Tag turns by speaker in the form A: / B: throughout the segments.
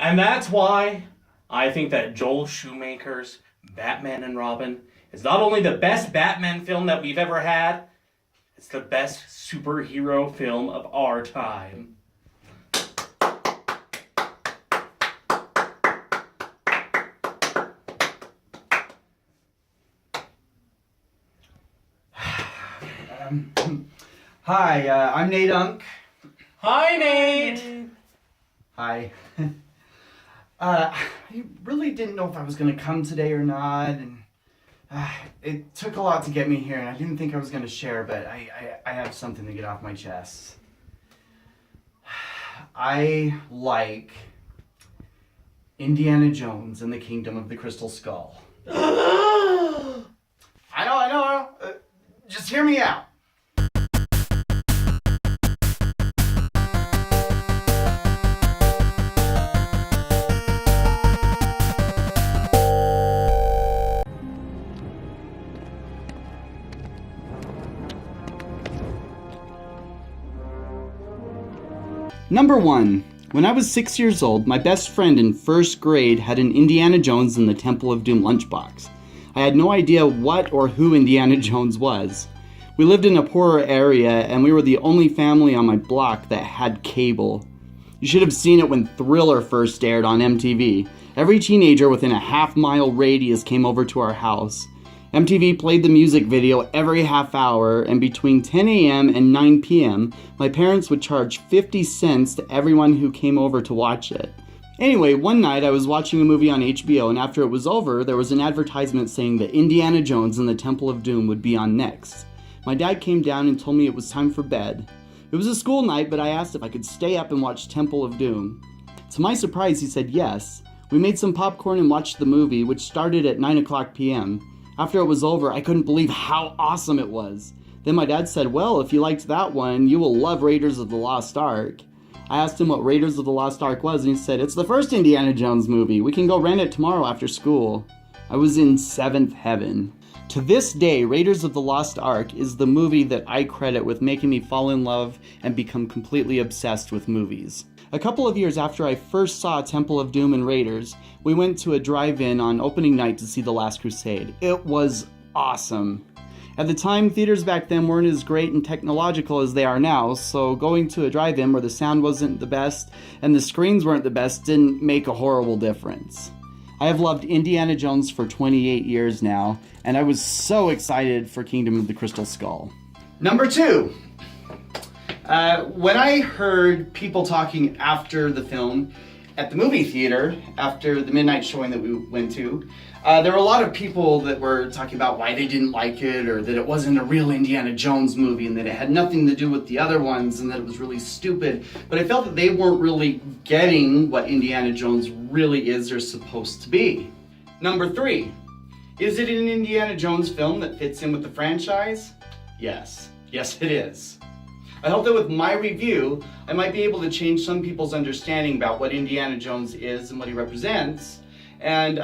A: And that's why I think that Joel Schumacher's Batman and Robin is not only the best Batman film that we've ever had, it's the best superhero film of our time.
B: Hi, I'm Nate Unk.
A: Hi, Nate!
B: Hi. I really didn't know if I was going to come today or not, and it took a lot to get me here, and I didn't think I was going to share, but I have something to get off my chest. I like Indiana Jones and the Kingdom of the Crystal Skull. I know. Just hear me out. Number 1. When I was 6 years old, my best friend in first grade had an Indiana Jones and the Temple of Doom lunchbox. I had no idea what or who Indiana Jones was. We lived in a poorer area, and we were the only family on my block that had cable. You should have seen it when Thriller first aired on MTV. Every teenager within a half-mile radius came over to our house. MTV played the music video every half hour, and between 10 a.m. and 9 p.m., my parents would charge 50 cents to everyone who came over to watch it. Anyway, one night I was watching a movie on HBO, and after it was over, there was an advertisement saying that Indiana Jones and the Temple of Doom would be on next. My dad came down and told me it was time for bed. It was a school night, but I asked if I could stay up and watch Temple of Doom. To my surprise, he said yes. We made some popcorn and watched the movie, which started at 9 o'clock p.m. After it was over, I couldn't believe how awesome it was. Then my dad said, well, if you liked that one, you will love Raiders of the Lost Ark. I asked him what Raiders of the Lost Ark was, and he said, it's the first Indiana Jones movie. We can go rent it tomorrow after school. I was in seventh heaven. To this day, Raiders of the Lost Ark is the movie that I credit with making me fall in love and become completely obsessed with movies. A couple of years after I first saw Temple of Doom and Raiders, we went to a drive-in on opening night to see The Last Crusade. It was awesome. At the time, theaters back then weren't as great and technological as they are now, so going to a drive-in where the sound wasn't the best and the screens weren't the best didn't make a horrible difference. I have loved Indiana Jones for 28 years now, and I was so excited for Kingdom of the Crystal Skull. Number 2. When I heard people talking after the film at the movie theater, after the midnight showing that we went to, there were a lot of people that were talking about why they didn't like it, or that it wasn't a real Indiana Jones movie, and that it had nothing to do with the other ones, and that it was really stupid. But I felt that they weren't really getting what Indiana Jones really is or supposed to be. Number 3. Is it an Indiana Jones film that fits in with the franchise? Yes. Yes, it is. I hope that with my review, I might be able to change some people's understanding about what Indiana Jones is and what he represents. And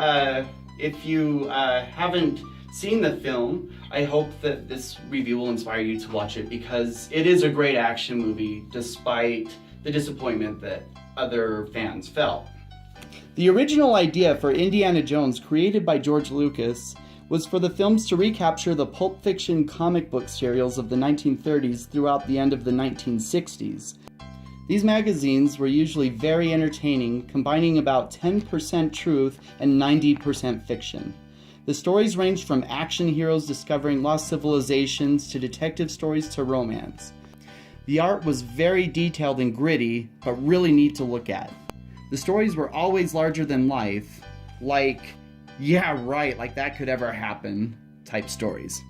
B: if you haven't seen the film, I hope that this review will inspire you to watch it, because it is a great action movie despite the disappointment that other fans felt. The original idea for Indiana Jones, created by George Lucas, was for the films to recapture the Pulp Fiction comic book serials of the 1930s throughout the end of the 1960s. These magazines were usually very entertaining, combining about 10% truth and 90% fiction. The stories ranged from action heroes discovering lost civilizations to detective stories to romance. The art was very detailed and gritty, but really neat to look at. The stories were always larger than life, like, yeah, right, like that could ever happen type stories.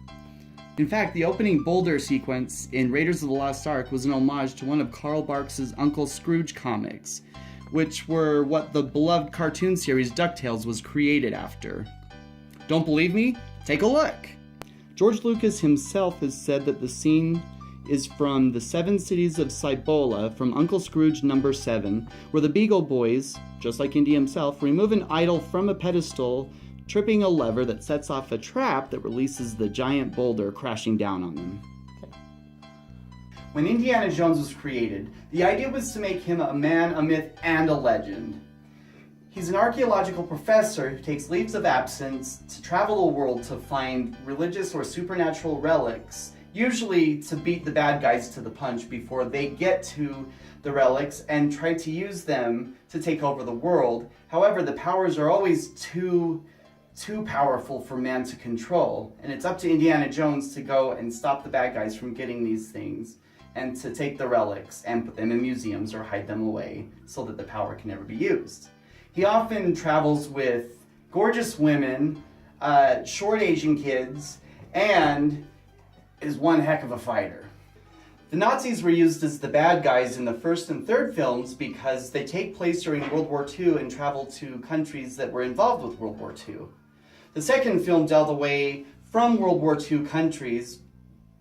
B: In fact, the opening boulder sequence in Raiders of the Lost Ark was an homage to one of Carl Barks' Uncle Scrooge comics, which were what the beloved cartoon series DuckTales was created after. Don't believe me? Take a look! George Lucas himself has said that the scene is from the Seven Cities of Cibola from Uncle Scrooge number 7, where the Beagle Boys, just like Indy himself, remove an idol from a pedestal, tripping a lever that sets off a trap that releases the giant boulder crashing down on them. When Indiana Jones was created, the idea was to make him a man, a myth, and a legend. He's an archaeological professor who takes leaves of absence to travel the world to find religious or supernatural relics, usually to beat the bad guys to the punch before they get to the relics and try to use them to take over the world. However, the powers are always too powerful for man to control, and it's up to Indiana Jones to go and stop the bad guys from getting these things and to take the relics and put them in museums or hide them away so that the power can never be used. He often travels with gorgeous women, short Asian kids, and is one heck of a fighter. The Nazis were used as the bad guys in the first and third films because they take place during World War II and travel to countries that were involved with World War II. The second film dealt away from World War II countries,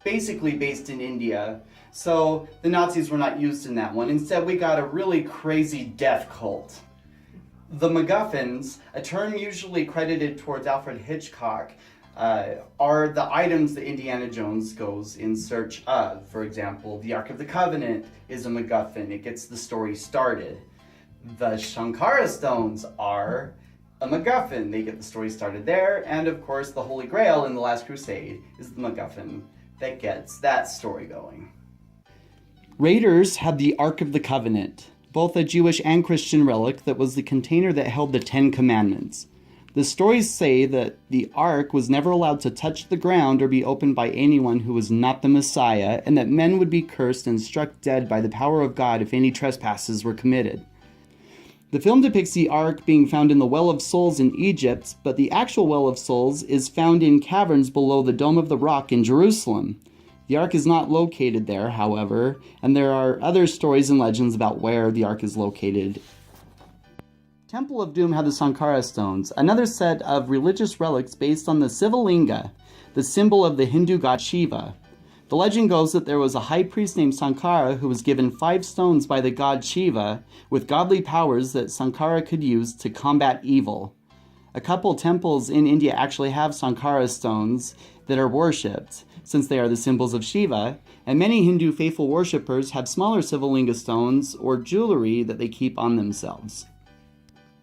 B: basically based in India, so the Nazis were not used in that one. Instead, we got a really crazy death cult. The MacGuffins, a term usually credited towards Alfred Hitchcock, are the items that Indiana Jones goes in search of. For example, the Ark of the Covenant is a MacGuffin. It gets the story started. The Sankara stones are a MacGuffin. They get the story started there. And of course, the Holy Grail in The Last Crusade is the MacGuffin that gets that story going. Raiders had the Ark of the Covenant, both a Jewish and Christian relic that was the container that held the Ten Commandments. The stories say that the Ark was never allowed to touch the ground or be opened by anyone who was not the Messiah, and that men would be cursed and struck dead by the power of God if any trespasses were committed. The film depicts the Ark being found in the Well of Souls in Egypt, but the actual Well of Souls is found in caverns below the Dome of the Rock in Jerusalem. The Ark is not located there, however, and there are other stories and legends about where the Ark is located. Temple of Doom had the Sankara stones, another set of religious relics based on the Sivalinga, the symbol of the Hindu god Shiva. The legend goes that there was a high priest named Sankara who was given 5 stones by the god Shiva with godly powers that Sankara could use to combat evil. A couple temples in India actually have Sankara stones that are worshipped, since they are the symbols of Shiva, and many Hindu faithful worshippers have smaller Sivalinga stones or jewelry that they keep on themselves.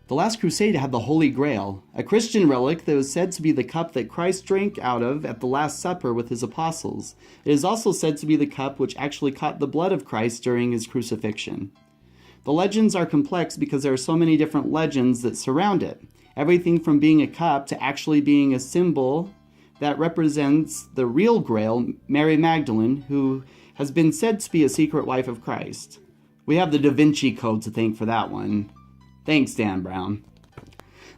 B: The Last Crusade had the Holy Grail, a Christian relic that was said to be the cup that Christ drank out of at the Last Supper with his apostles. It is also said to be the cup which actually caught the blood of Christ during his crucifixion. The legends are complex because there are so many different legends that surround it, everything from being a cup to actually being a symbol that represents the real Grail, Mary Magdalene, who has been said to be a secret wife of Christ. We have the Da Vinci Code to thank for that one. Thanks, Dan Brown.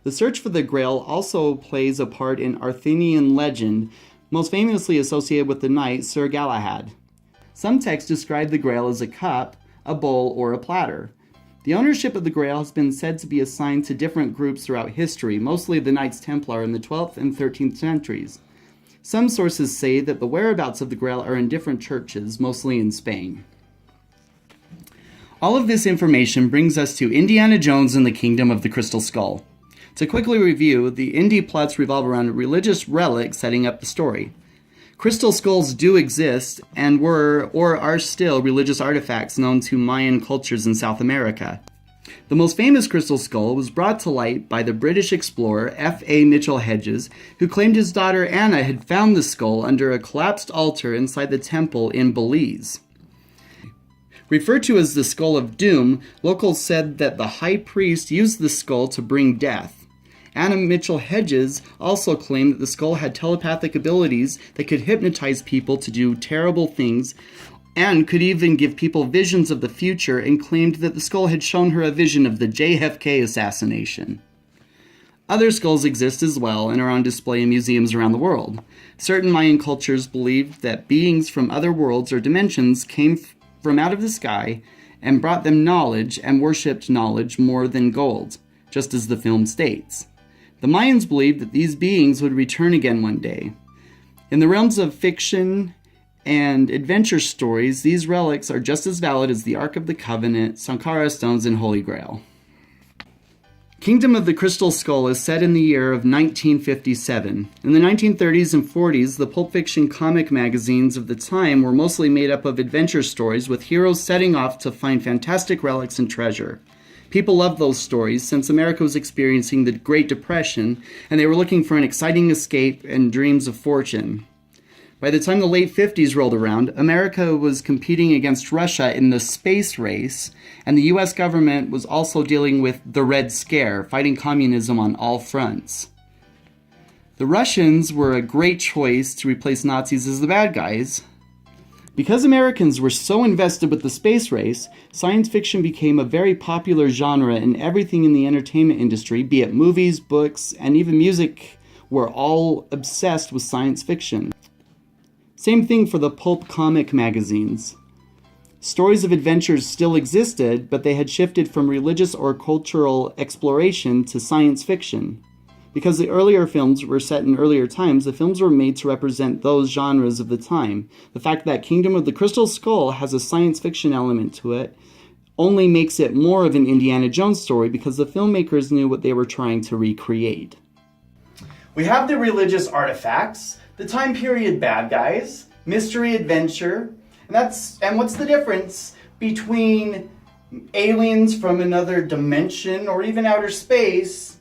B: The search for the Grail also plays a part in Arthurian legend, most famously associated with the knight Sir Galahad. Some texts describe the Grail as a cup, a bowl, or a platter. The ownership of the Grail has been said to be assigned to different groups throughout history, mostly the Knights Templar in the 12th and 13th centuries. Some sources say that the whereabouts of the Grail are in different churches, mostly in Spain. All of this information brings us to Indiana Jones and the Kingdom of the Crystal Skull. To quickly review, the Indy plots revolve around religious relics setting up the story. Crystal skulls do exist and were, or are still, religious artifacts known to Mayan cultures in South America. The most famous crystal skull was brought to light by the British explorer F.A. Mitchell Hedges, who claimed his daughter Anna had found the skull under a collapsed altar inside the temple in Belize. Referred to as the Skull of Doom, locals said that the high priest used the skull to bring death. Anna Mitchell Hedges also claimed that the skull had telepathic abilities that could hypnotize people to do terrible things and could even give people visions of the future, and claimed that the skull had shown her a vision of the JFK assassination. Other skulls exist as well and are on display in museums around the world. Certain Mayan cultures believed that beings from other worlds or dimensions came from out of the sky and brought them knowledge and worshipped knowledge more than gold, just as the film states. The Mayans believed that these beings would return again one day. In the realms of fiction and adventure stories, these relics are just as valid as the Ark of the Covenant, Sankara stones, and Holy Grail. Kingdom of the Crystal Skull is set in the year of 1957. In the 1930s and 40s, the pulp fiction comic magazines of the time were mostly made up of adventure stories with heroes setting off to find fantastic relics and treasure. People loved those stories since America was experiencing the Great Depression and they were looking for an exciting escape and dreams of fortune. By the time the late 50s rolled around, America was competing against Russia in the space race, and the US government was also dealing with the Red Scare, fighting communism on all fronts. The Russians were a great choice to replace Nazis as the bad guys. Because Americans were so invested with the space race, science fiction became a very popular genre, and everything in the entertainment industry, be it movies, books, and even music, were all obsessed with science fiction. Same thing for the pulp comic magazines. Stories of adventures still existed, but they had shifted from religious or cultural exploration to science fiction. Because the earlier films were set in earlier times, the films were made to represent those genres of the time. The fact that Kingdom of the Crystal Skull has a science fiction element to it only makes it more of an Indiana Jones story because the filmmakers knew what they were trying to recreate. We have the religious artifacts, the time period bad guys, mystery adventure, and what's the difference between aliens from another dimension or even outer space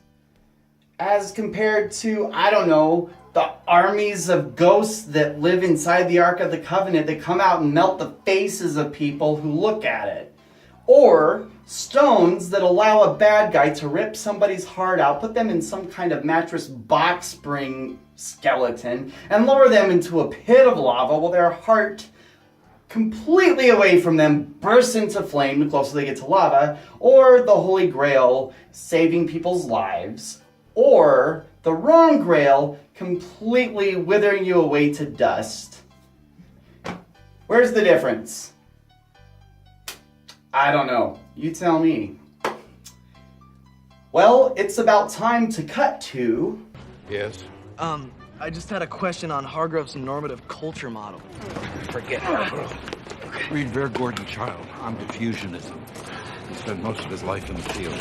B: as compared to, I don't know, the armies of ghosts that live inside the Ark of the Covenant that come out and melt the faces of people who look at it? Or stones that allow a bad guy to rip somebody's heart out, put them in some kind of mattress box spring skeleton, and lower them into a pit of lava while their heart, completely away from them, bursts into flame the closer they get to lava. Or the Holy Grail saving people's lives. Or the wrong Grail completely withering you away to dust. Where's the difference? I don't know. You tell me. Well, it's about time to cut to...
C: Yes?
D: I just had a question on Hargrove's normative culture model.
C: Forget Hargrove. Read Ver Gordon Child on diffusionism. He spent most of his life in the field.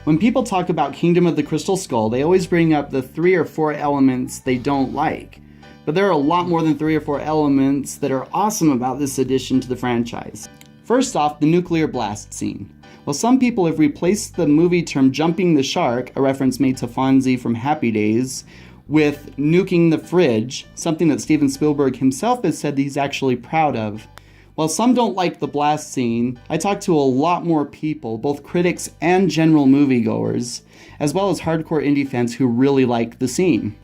B: When people talk about Kingdom of the Crystal Skull, they always bring up the 3 or 4 elements they don't like. But there are a lot more than 3 or 4 elements that are awesome about this addition to the franchise. First off, the nuclear blast scene. While some people have replaced the movie term jumping the shark, a reference made to Fonzie from Happy Days, with nuking the fridge, something that Steven Spielberg himself has said he's actually proud of. While some don't like the blast scene, I talked to a lot more people, both critics and general moviegoers, as well as hardcore indie fans who really like the scene.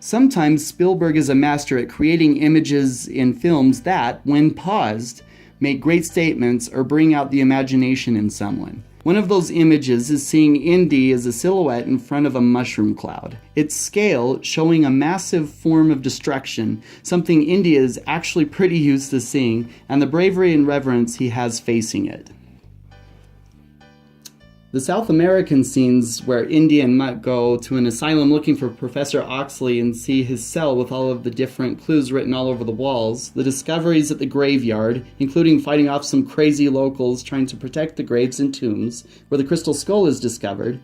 B: Sometimes Spielberg is a master at creating images in films that, when paused, make great statements or bring out the imagination in someone. One of those images is seeing Indy as a silhouette in front of a mushroom cloud. Its scale showing a massive form of destruction, something Indy is actually pretty used to seeing, and the bravery and reverence he has facing it. The South American scenes where Indy and Mutt go to an asylum looking for Professor Oxley and see his cell with all of the different clues written all over the walls, the discoveries at the graveyard, including fighting off some crazy locals trying to protect the graves and tombs where the Crystal Skull is discovered,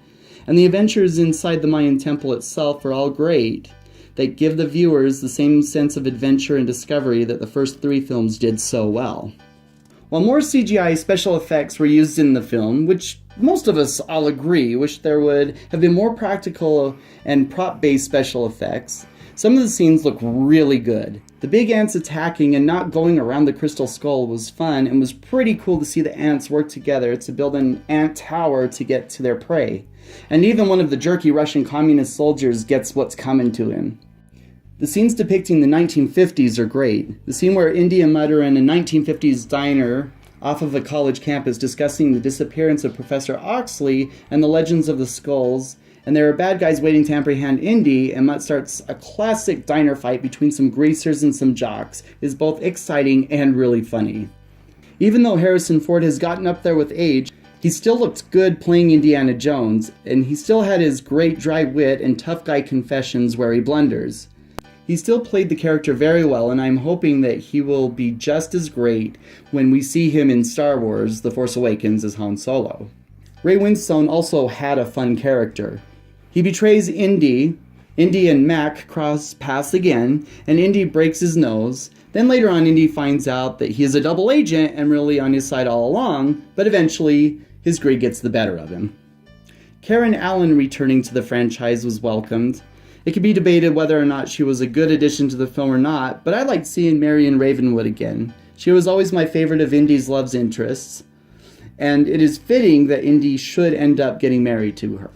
B: and the adventures inside the Mayan temple itself are all great. They give the viewers the same sense of adventure and discovery that the first 3 films did so well. While more CGI special effects were used in the film, which most of us all agree wish there would have been more practical and prop-based special effects, some of the scenes look really good. The big ants attacking and not going around the Crystal Skull was fun, and was pretty cool to see the ants work together to build an ant tower to get to their prey. And even one of the jerky Russian communist soldiers gets what's coming to him. The scenes depicting the 1950s are great. The scene where Indy and Mutt are in a 1950s diner off of a college campus discussing the disappearance of Professor Oxley and the legends of the skulls, and there are bad guys waiting to apprehend Indy, and Mutt starts a classic diner fight between some greasers and some jocks, is both exciting and really funny. Even though Harrison Ford has gotten up there with age, he still looked good playing Indiana Jones, and he still had his great dry wit and tough guy confessions where he blunders. He still played the character very well, and I'm hoping that he will be just as great when we see him in Star Wars: The Force Awakens as Han Solo. Ray Winstone also had a fun character. He betrays Indy and Mac cross paths again, and Indy breaks his nose, Then later on, Indy finds out that he is a double agent and really on his side all along, but eventually his greed gets the better of him. Karen Allen returning to the franchise was welcomed. It could be debated whether or not she was a good addition to the film or not, but I liked seeing Marion Ravenwood again. She was always my favorite of Indy's love interests, and it is fitting that Indy should end up getting married to her.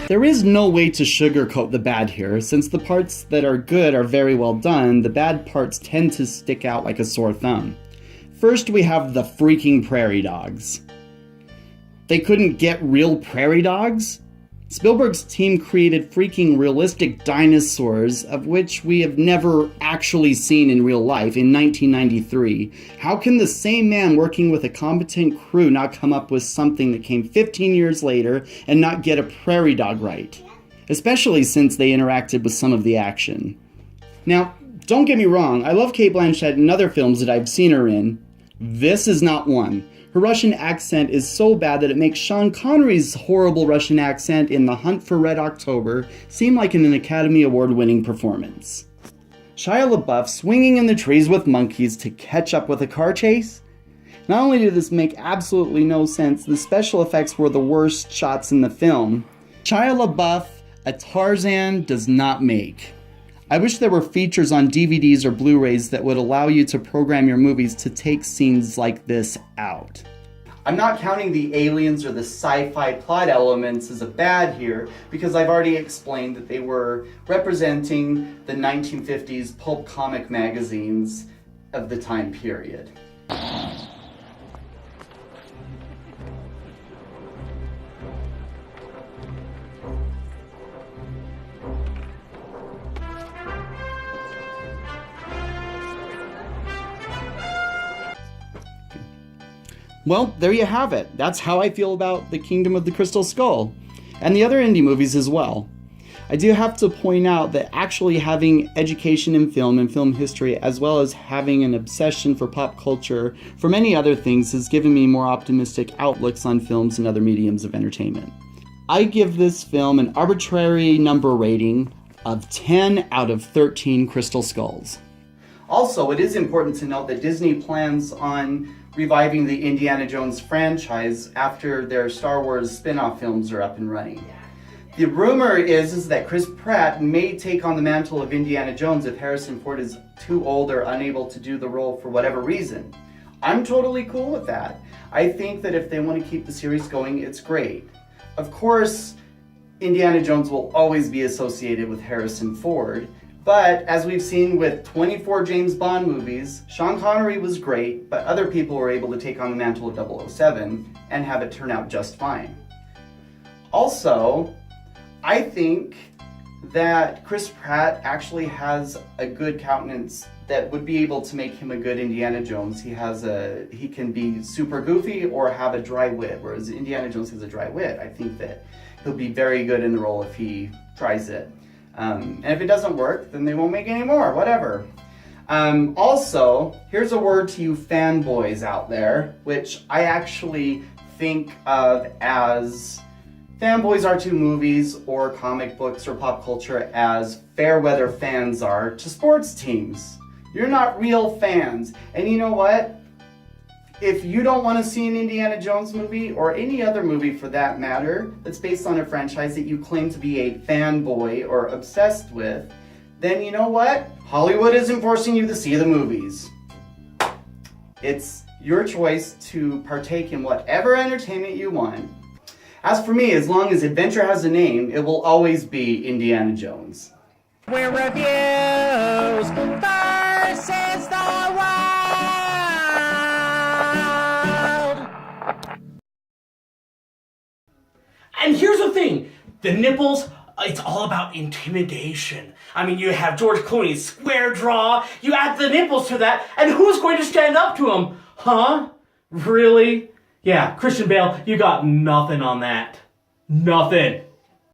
B: There is no way to sugarcoat the bad here. Since the parts that are good are very well done, the bad parts tend to stick out like a sore thumb. First, we have the freaking prairie dogs. They couldn't get real prairie dogs? Spielberg's team created freaking realistic dinosaurs, of which we have never actually seen in real life, in 1993. How can the same man working with a competent crew not come up with something that came 15 years later and not get a prairie dog right? Especially since they interacted with some of the action. Now, don't get me wrong, I love Cate Blanchett in other films that I've seen her in. This is not one. Her Russian accent is so bad that it makes Sean Connery's horrible Russian accent in The Hunt for Red October seem like an Academy Award-winning performance. Shia LaBeouf swinging in the trees with monkeys to catch up with a car chase? Not only did this make absolutely no sense, the special effects were the worst shots in the film. Shia LaBeouf, a Tarzan does not make. I wish there were features on DVDs or Blu-rays that would allow you to program your movies to take scenes like this out. I'm not counting the aliens or the sci-fi plot elements as a bad here, because I've already explained that they were representing the 1950s pulp comic magazines of the time period. Well, there you have it. That's how I feel about The Kingdom of the Crystal Skull, and the other indie movies as well. I do have to point out that actually having education in film and film history, as well as having an obsession for pop culture for many other things, has given me more optimistic outlooks on films and other mediums of entertainment. I give this film an arbitrary number rating of 10 out of 13 Crystal Skulls. Also, it is important to note that Disney plans on reviving the Indiana Jones franchise after their Star Wars spin-off films are up and running. The rumor is that Chris Pratt may take on the mantle of Indiana Jones if Harrison Ford is too old or unable to do the role for whatever reason. I'm totally cool with that. I think that if they want to keep the series going, it's great. Of course, Indiana Jones will always be associated with Harrison Ford, but as we've seen with 24 James Bond movies, Sean Connery was great, but other people were able to take on the mantle of 007 and have it turn out just fine. Also, I think that Chris Pratt actually has a good countenance that would be able to make him a good Indiana Jones. He can be super goofy or have a dry wit, whereas Indiana Jones has a dry wit. I think that he'll be very good in the role if he tries it. And if it doesn't work, then they won't make any more, whatever. Also, here's a word to you fanboys out there, which I actually think of as fanboys are to movies or comic books or pop culture as fair weather fans are to sports teams. You're not real fans. And you know what? If you don't want to see an Indiana Jones movie, or any other movie for that matter, that's based on a franchise that you claim to be a fanboy or obsessed with, then you know what? Hollywood isn't forcing you to see the movies. It's your choice to partake in whatever entertainment you want. As for me, as long as adventure has a name, it will always be Indiana Jones.
E: We're reviews versus the world.
A: And here's the thing, the nipples, it's all about intimidation. I mean, you have George Clooney's square jaw, you add the nipples to that, and who's going to stand up to him? Huh? Really? Yeah, Christian Bale, you got nothing on that. Nothing.